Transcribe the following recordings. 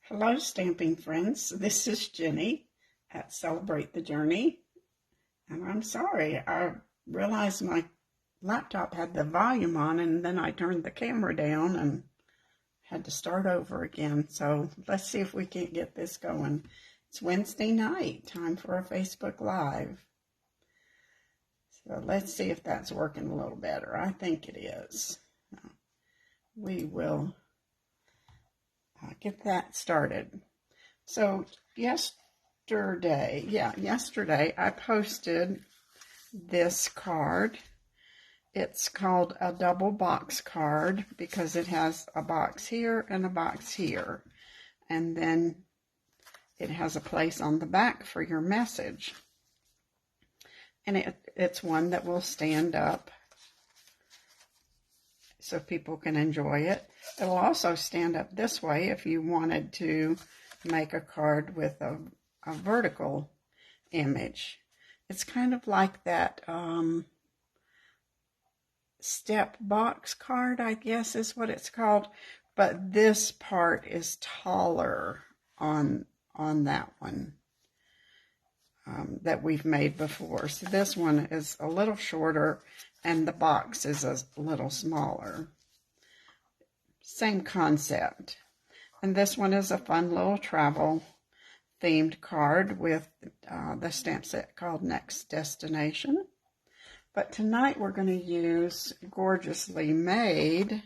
Hello, stamping friends. This is Jenny at Celebrate the Journey. And I'm sorry, I realized my laptop had the volume on and then I turned the camera down and had to start over again. So let's see if we can't get this going. It's Wednesday night, time for a Facebook Live. So let's see if that's working a little better. I think it is. We will get that started. So yesterday I posted this card. It's called a double box card because it has a box here and a box here. And then it has a place on the back for your message. And it's one that will stand up so people can enjoy it. It'll also stand up this way if you wanted to make a card with a vertical image. It's kind of like that step box card, I guess is what it's called, but this part is taller on that one that we've made before. So this one is a little shorter and the box is a little smaller. Same concept. And this one is a fun little travel themed card with the stamp set called Next Destination. But tonight we're going to use gorgeously made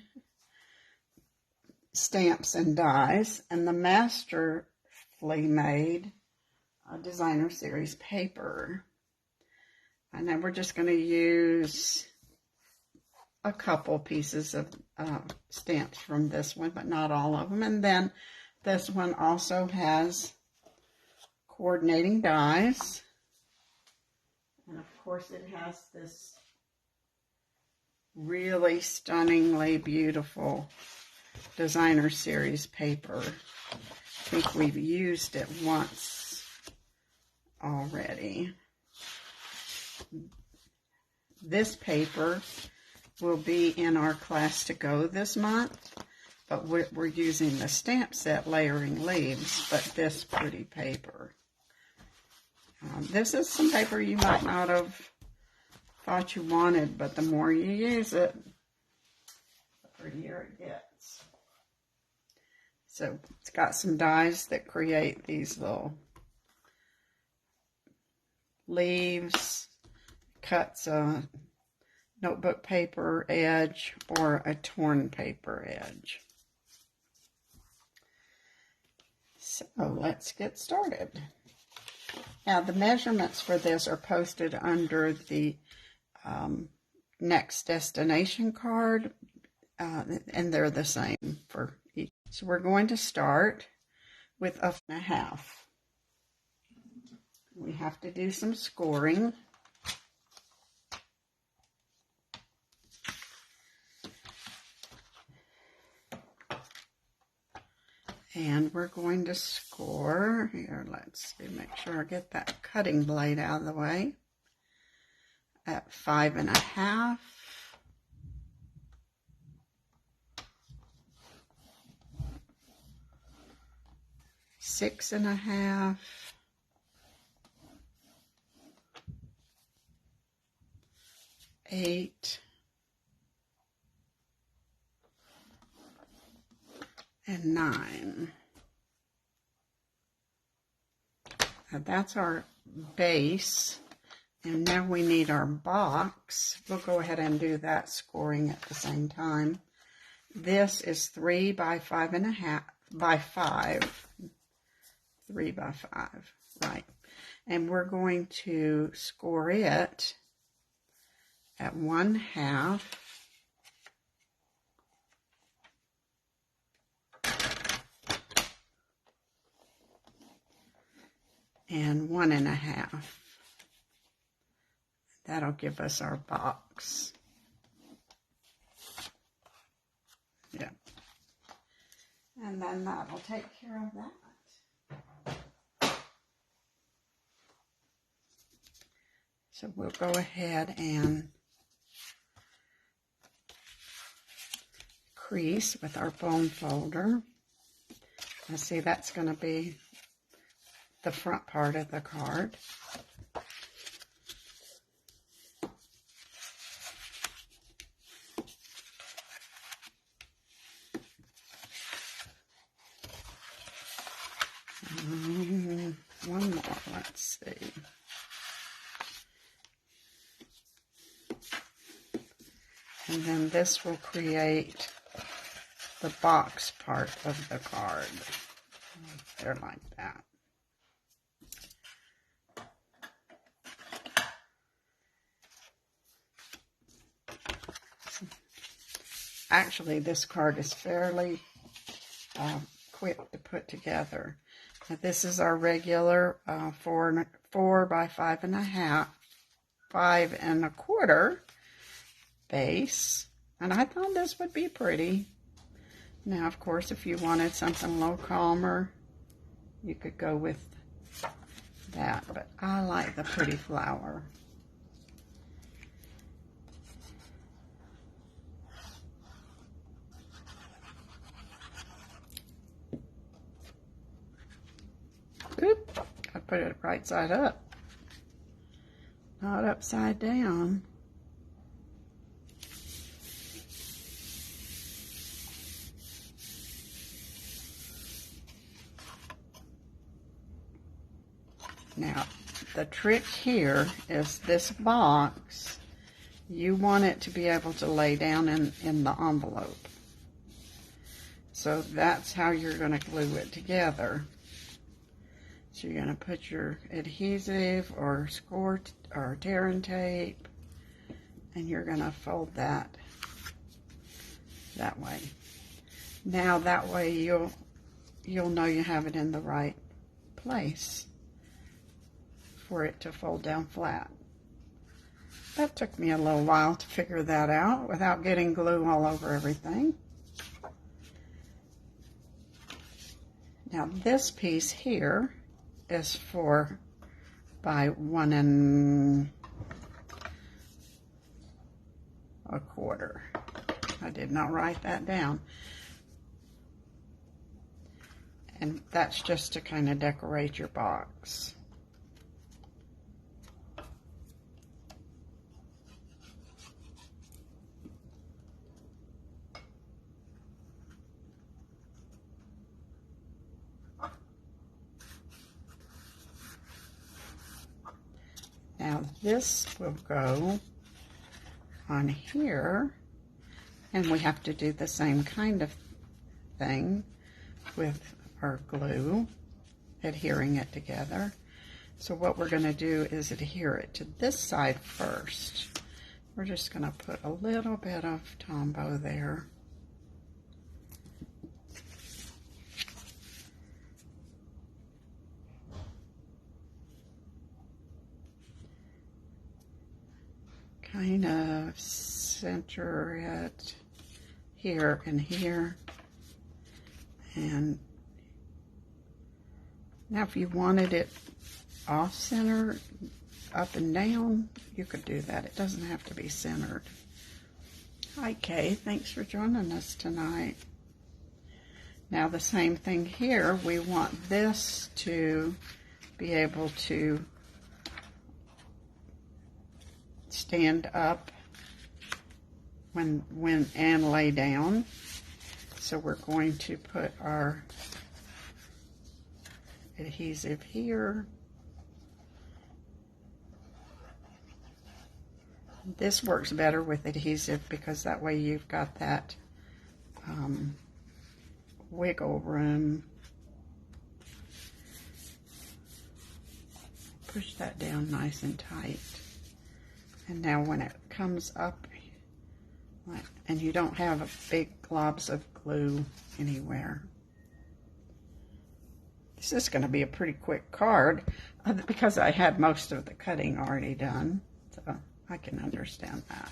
stamps and dies and the masterfully made designer series paper. And then we're just going to use a couple pieces of stamps from this one, but not all of them. And then this one also has coordinating dies. And of course it has this really stunningly beautiful designer series paper. I think we've used it once already. This paper will be in our class to go this month, but we're using the stamp set layering leaves, but this pretty paper. This is some paper you might not have thought you wanted, but the more you use it, the prettier it gets. So it's got some dies that create these little leaves, cuts a notebook paper edge or a torn paper edge. So let's get started. Now the measurements for this are posted under the Next Destination card, and they're the same for each. So we're going to start with a 1.5. We have to do some scoring. And we're going to score, here, let's see, make sure I get that cutting blade out of the way, at 5.5. Six and a half. 8. And 9. Now that's our base, and now we need our box. We'll go ahead and do that scoring at the same time. This is 3 by 5.5 by 5. 3 by 5, right? And we're going to score it at 1/2. And 1.5. That'll give us our box. Yeah. And then that'll take care of that. So we'll go ahead and crease with our bone folder. Now see, that's going to be the front part of the card. One more, let's see. And then this will create the box part of the card. There, like that. Actually, this card is fairly quick to put together. Now, this is our regular 4 by 5.5, 5.25 base, and I thought this would be pretty. Now, of course, if you wanted something a little calmer, you could go with that, but I like the pretty flower. Oop, I put it right side up, not upside down. Now, the trick here is this box, you want it to be able to lay down in the envelope. So that's how you're going to glue it together. So you're going to put your adhesive or score or tearing tape, and you're going to fold that way. Now that way you'll know you have it in the right place for it to fold down flat. That took me a little while to figure that out without getting glue all over everything. Now this piece here is 4 by 1.25. I did not write that down. And that's just to kind of decorate your box. Now this will go on here, and we have to do the same kind of thing with our glue, adhering it together. So what we're going to do is adhere it to this side first. We're just going to put a little bit of Tombow there. Kind of center it here and here. And now if you wanted it off center, up and down, you could do that. It doesn't have to be centered. Hi Kay, thanks for joining us tonight. Now the same thing here, we want this to be able to stand up when and lay down. So we're going to put our adhesive here. This works better with adhesive because that way you've got that wiggle room. Push that down nice and tight. And now when it comes up, and you don't have big globs of glue anywhere. This is going to be a pretty quick card because I had most of the cutting already done. So I can understand that.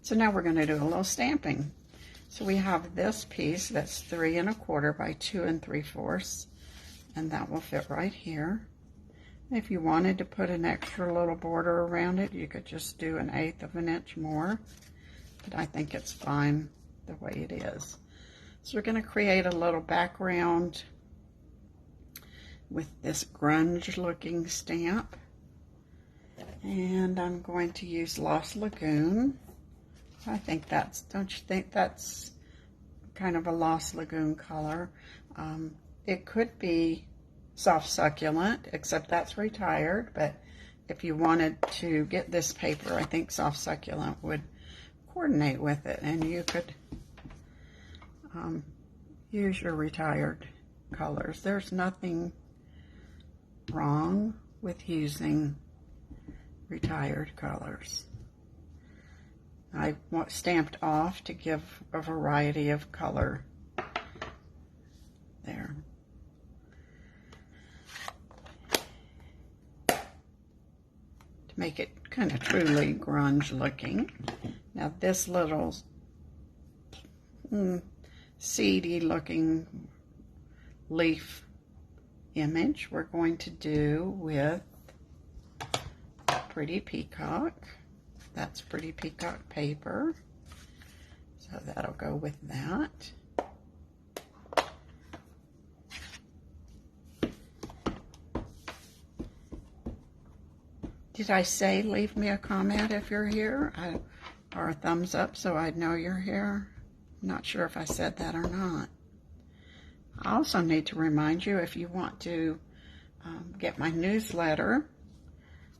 So now we're going to do a little stamping. So we have this piece that's 3 1/4 by 2 3/4, and that will fit right here. If you wanted to put an extra little border around it, you could just do 1/8 of an inch more, but I think it's fine the way it is. So we're going to create a little background with this grunge looking stamp. And I'm going to use Lost Lagoon. I think that's, don't you think that's kind of a Lost Lagoon color? It could be Soft Succulent, except that's retired, but if you wanted to get this paper, I think Soft Succulent would coordinate with it, and you could use your retired colors. There's nothing wrong with using retired colors. I stamped off to give a variety of color there. To make it kind of truly grunge looking. Now this little seedy looking leaf image we're going to do with Pretty Peacock. That's Pretty Peacock paper, so that'll go with that. Did I say leave me a comment if you're here, or a thumbs up so I'd know you're here? I'm not sure if I said that or not. I also need to remind you, if you want to get my newsletter,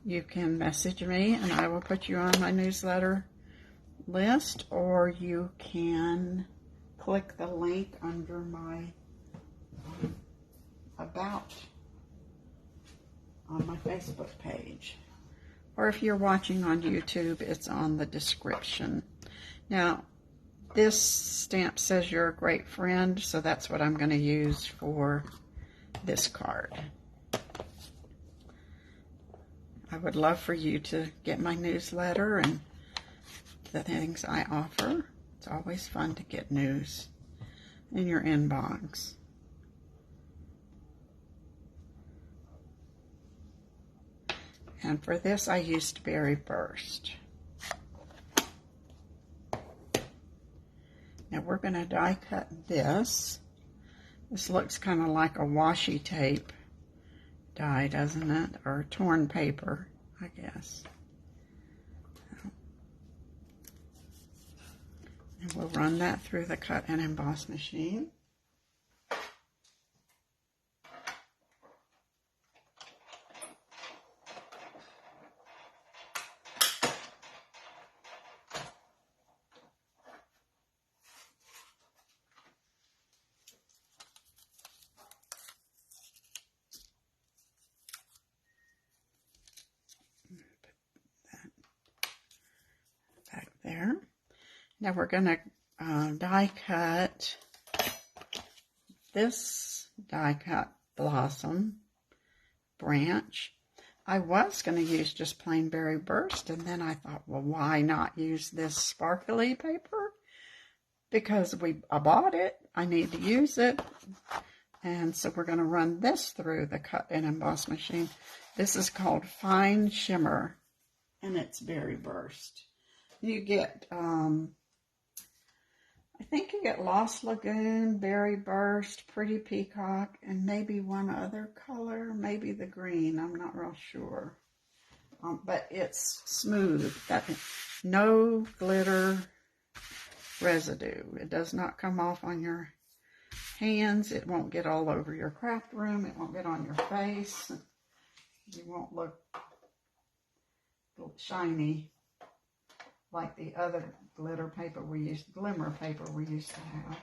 you can message me and I will put you on my newsletter list, or you can click the link under my About on my Facebook page. Or if you're watching on YouTube, it's on the description. Now, this stamp says you're a great friend, so that's what I'm going to use for this card. I would love for you to get my newsletter and the things I offer. It's always fun to get news in your inbox. And for this, I used Berry Burst. Now we're going to die cut this. This looks kind of like a washi tape die, doesn't it? Or torn paper, I guess. And we'll run that through the cut and emboss machine. Back there. Now we're going to die cut this die cut blossom branch. I was going to use just plain Berry Burst, and then I thought, well, why not use this sparkly paper? Because I bought it, I need to use it. And so we're going to run this through the cut and emboss machine. This is called Fine Shimmer, and it's Berry Burst. You get, I think you get Lost Lagoon, Berry Burst, Pretty Peacock, and maybe one other color, maybe the green. I'm not real sure. But it's smooth. No glitter residue. It does not come off on your hands. It won't get all over your craft room. It won't get on your face. You won't look shiny like the other glitter paper glimmer paper we used to have.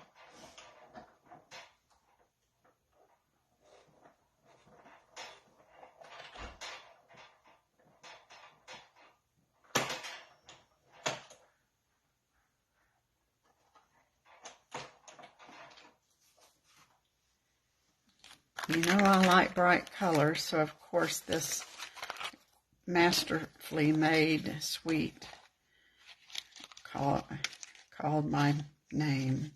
You know I like bright colors, so of course this masterfully made sweet called my name.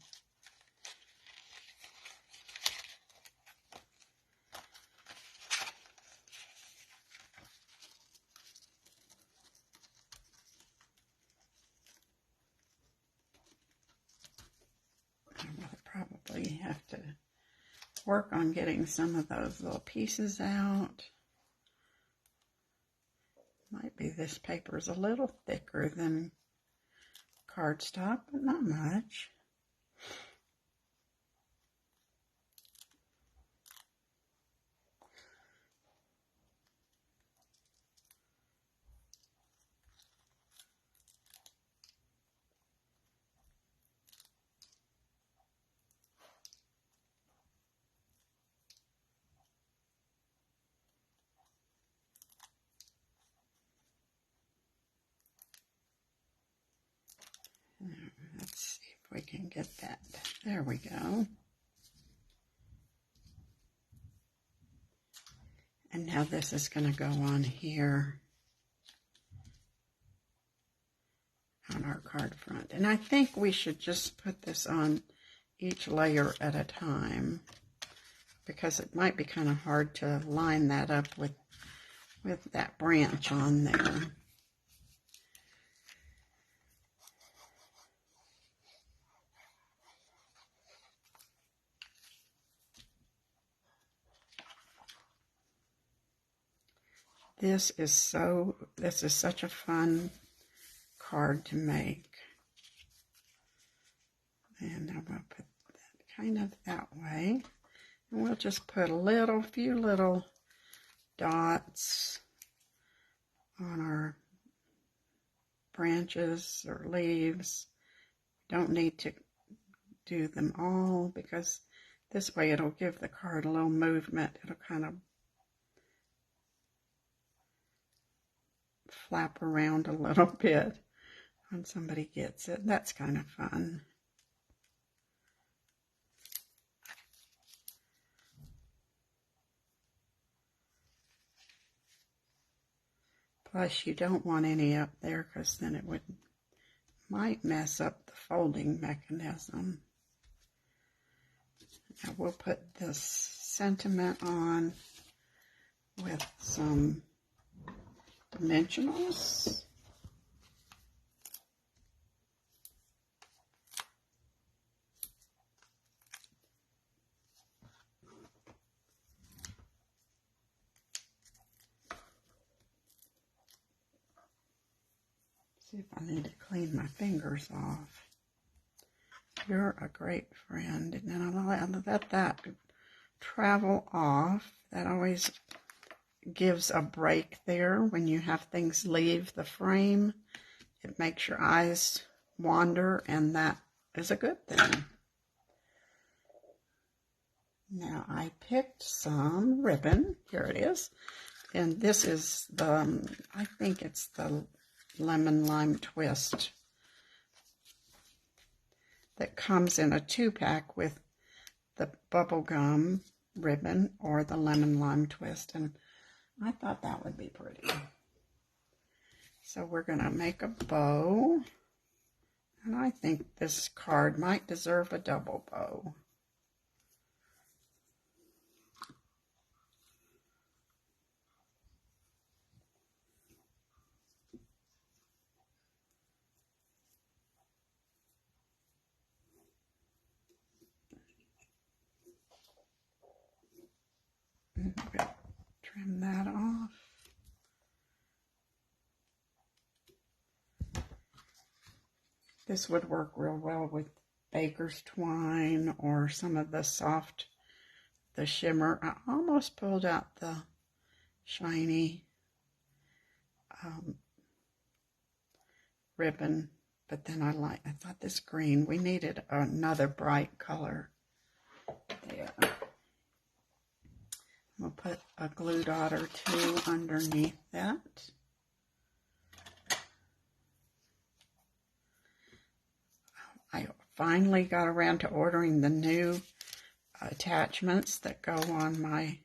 I will probably work on getting some of those little pieces out. Might be this paper is a little thicker than cardstock, but not much. Let's see if we can get that. There we go. And now this is going to go on here on our card front. And I think we should just put this on each layer at a time, because it might be kind of hard to line that up with that branch on there. This is such a fun card to make. And I'm going to put that kind of that way. And we'll just put a few little dots on our branches or leaves. Don't need to do them all, because this way it'll give the card a little movement. It'll kind of flap around a little bit when somebody gets it. That's kind of fun. Plus, you don't want any up there, because then it might mess up the folding mechanism. Now we'll put this sentiment on with some dimensionals. See if I need to clean my fingers off. You're a great friend. And then I'll let that travel off. That always gives a break there when you have things leave the frame. It makes your eyes wander, and that is a good thing. Now I picked some ribbon. Here it is. And this is I think it's the lemon lime twist that comes in a 2-pack with the bubble gum ribbon or the lemon lime twist, and I thought that would be pretty. So we're going to make a bow, and I think this card might deserve a double bow. Trim that off. This would work real well with baker's twine or some of the shimmer. I almost pulled out the shiny ribbon, but then I thought this green, we needed another bright color there. We'll put a glue dot or two underneath that. I finally got around to ordering the new attachments that go on my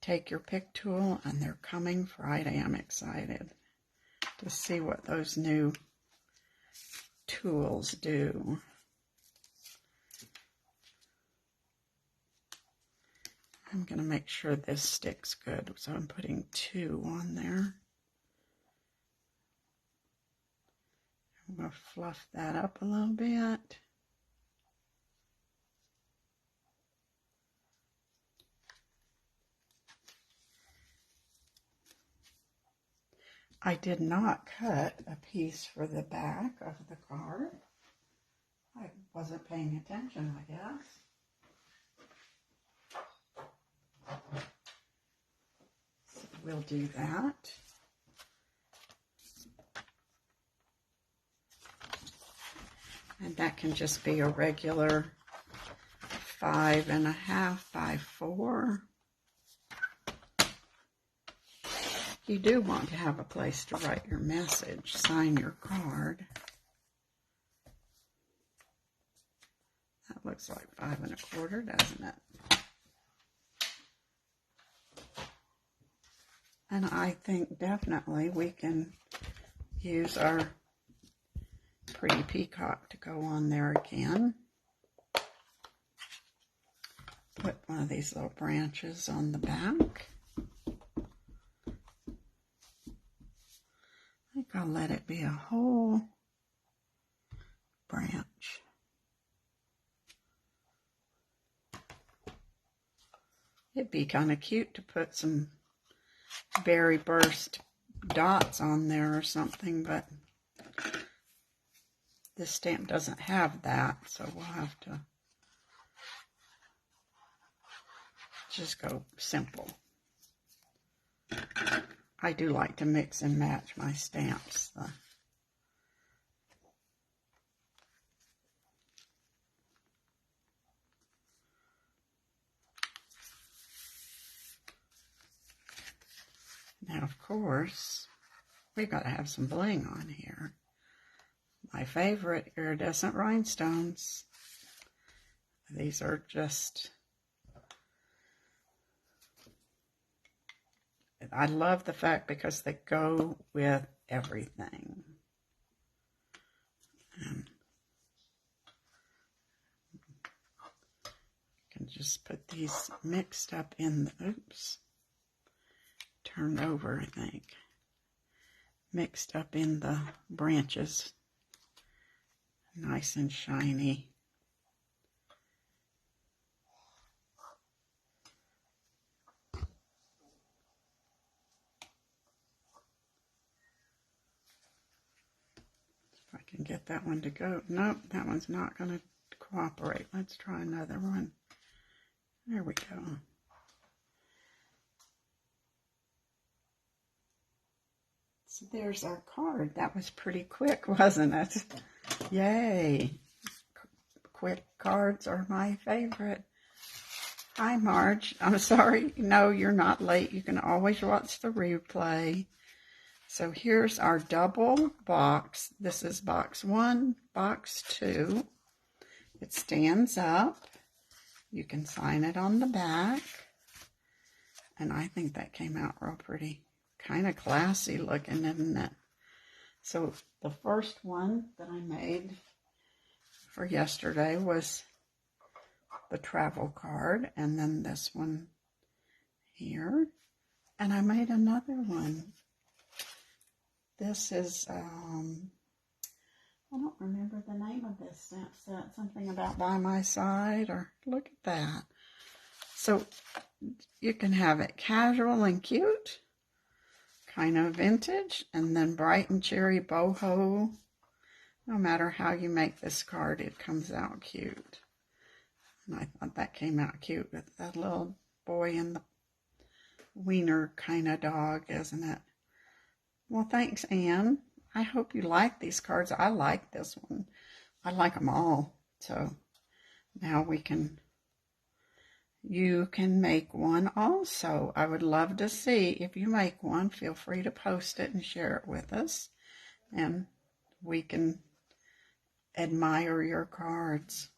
Take Your Pick tool, and they're coming Friday. I'm excited to see what those new tools do. I'm going to make sure this sticks good, so I'm putting 2 on there. I'm going to fluff that up a little bit. I did not cut a piece for the back of the card. I wasn't paying attention, I guess. So we'll do that. And that can just be a regular 5.5 by 4. You do want to have a place to write your message, sign your card. That looks like 5.25, doesn't it? And I think definitely we can use our pretty peacock to go on there again. Put one of these little branches on the back. I think I'll let it be a whole branch. It'd be kind of cute to put some berry burst dots on there or something, but this stamp doesn't have that, so we'll have to just go simple. I do like to mix and match my stamps, though. Now, of course, we've got to have some bling on here. My favorite, iridescent rhinestones. These are just, I love the fact because they go with everything. And you can just put these mixed up in the, oops, turned over, I think. Mixed up in the branches. Nice and shiny. If I can get that one to go. Nope, that one's not going to cooperate. Let's try another one. There we go. So there's our card. That was pretty quick, wasn't it? Yay. Quick cards are my favorite. Hi, Marge. I'm sorry. No, you're not late. You can always watch the replay. So here's our double box. This is box 1, box 2. It stands up. You can sign it on the back. And I think that came out real pretty. Kind of classy looking, isn't it? So the first one that I made for yesterday was the travel card, and then this one here, and I made another one. This is, I don't remember the name of this stamp set, something about by my side, or look at that. So you can have it casual and cute, kind of vintage, and then bright and cheery boho. No matter how you make this card, it comes out cute. And I thought that came out cute with that little boy and the wiener kind of dog, isn't it? Well, thanks, Anne. I hope you like these cards. I like this one. I like them all. So now you can make one also. I would love to see if you make one. Feel free to post it and share it with us. And we can admire your cards.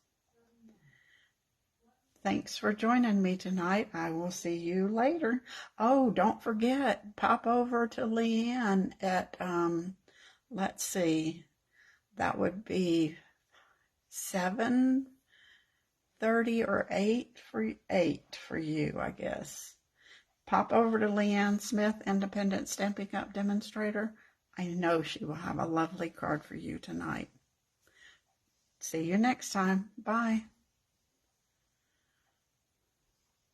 Thanks for joining me tonight. I will see you later. Oh, don't forget, pop over to Leanne at, let's see, that would be 7:30 or 8 for you, I guess. Pop over to Leanne Smith, Independent Stampin' Up! Demonstrator. I know she will have a lovely card for you tonight. See you next time. Bye.